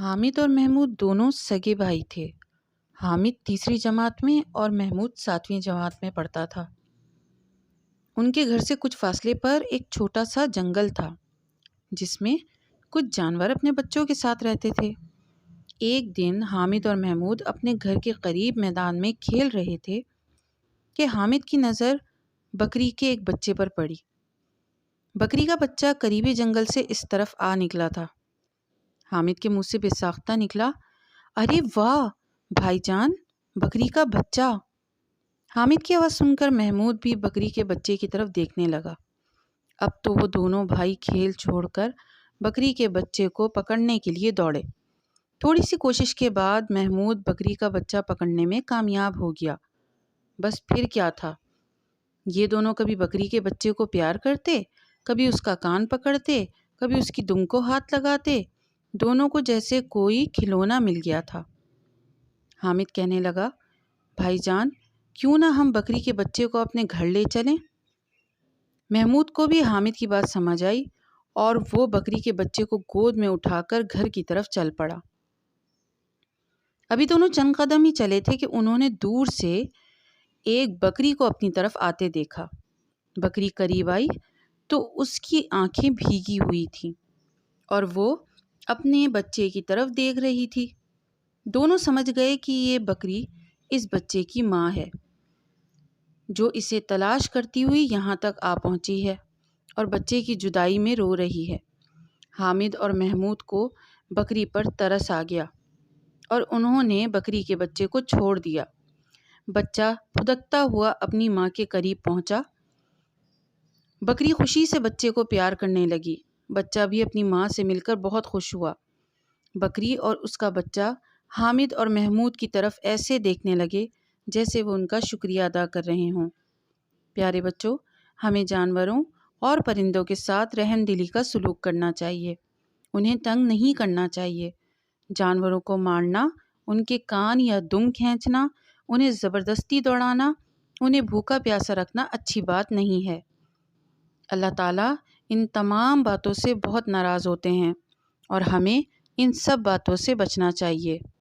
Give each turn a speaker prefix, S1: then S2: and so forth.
S1: حامد اور محمود دونوں سگے بھائی تھے۔ حامد تیسری جماعت میں اور محمود 7ویں جماعت میں پڑھتا تھا۔ ان کے گھر سے کچھ فاصلے پر ایک چھوٹا سا جنگل تھا جس میں کچھ جانور اپنے بچوں کے ساتھ رہتے تھے۔ ایک دن حامد اور محمود اپنے گھر کے قریب میدان میں کھیل رہے تھے کہ حامد کی نظر بکری کے ایک بچے پر پڑی۔ بکری کا بچہ قریبی جنگل سے اس طرف آ نکلا تھا۔ حامد کے منہ سے بے ساختہ نکلا، ارے واہ بھائی جان، بکری کا بچہ۔ حامد کی آواز سن کر محمود بھی بکری کے بچے کی طرف دیکھنے لگا۔ اب تو وہ دونوں بھائی کھیل چھوڑ کر بکری کے بچے کو پکڑنے کے لیے دوڑے۔ تھوڑی سی کوشش کے بعد محمود بکری کا بچہ پکڑنے میں کامیاب ہو گیا۔ بس پھر کیا تھا، یہ دونوں کبھی بکری کے بچے کو پیار کرتے، کبھی اس کا کان پکڑتے، کبھی اس کی دم کو ہاتھ لگاتے، دونوں کو جیسے کوئی کھلونا مل گیا تھا۔ حامد کہنے لگا، بھائی جان، کیوں نہ ہم بکری کے بچے کو اپنے گھر لے چلیں؟ محمود کو بھی حامد کی بات سمجھ آئی اور وہ بکری کے بچے کو گود میں اٹھا کر گھر کی طرف چل پڑا۔ ابھی دونوں چند قدم ہی چلے تھے کہ انہوں نے دور سے ایک بکری کو اپنی طرف آتے دیکھا۔ بکری قریب آئی تو اس کی آنکھیں بھیگی ہوئی تھیں اور وہ اپنے بچے کی طرف دیکھ رہی تھی۔ دونوں سمجھ گئے کہ یہ بکری اس بچے کی ماں ہے جو اسے تلاش کرتی ہوئی یہاں تک آ پہنچی ہے اور بچے کی جدائی میں رو رہی ہے۔ حامد اور محمود کو بکری پر ترس آ گیا اور انہوں نے بکری کے بچے کو چھوڑ دیا۔ بچہ پھدکتا ہوا اپنی ماں کے قریب پہنچا۔ بکری خوشی سے بچے کو پیار کرنے لگی۔ بچہ بھی اپنی ماں سے مل کر بہت خوش ہوا۔ بکری اور اس کا بچہ حامد اور محمود کی طرف ایسے دیکھنے لگے جیسے وہ ان کا شکریہ ادا کر رہے ہوں۔ پیارے بچوں، ہمیں جانوروں اور پرندوں کے ساتھ رحم دلی کا سلوک کرنا چاہیے۔ انہیں تنگ نہیں کرنا چاہیے۔ جانوروں کو مارنا، ان کے کان یا دم کھینچنا، انہیں زبردستی دوڑانا، انہیں بھوکا پیاسا رکھنا اچھی بات نہیں ہے۔ اللہ تعالیٰ ان تمام باتوں سے بہت ناراض ہوتے ہیں اور ہمیں ان سب باتوں سے بچنا چاہیے۔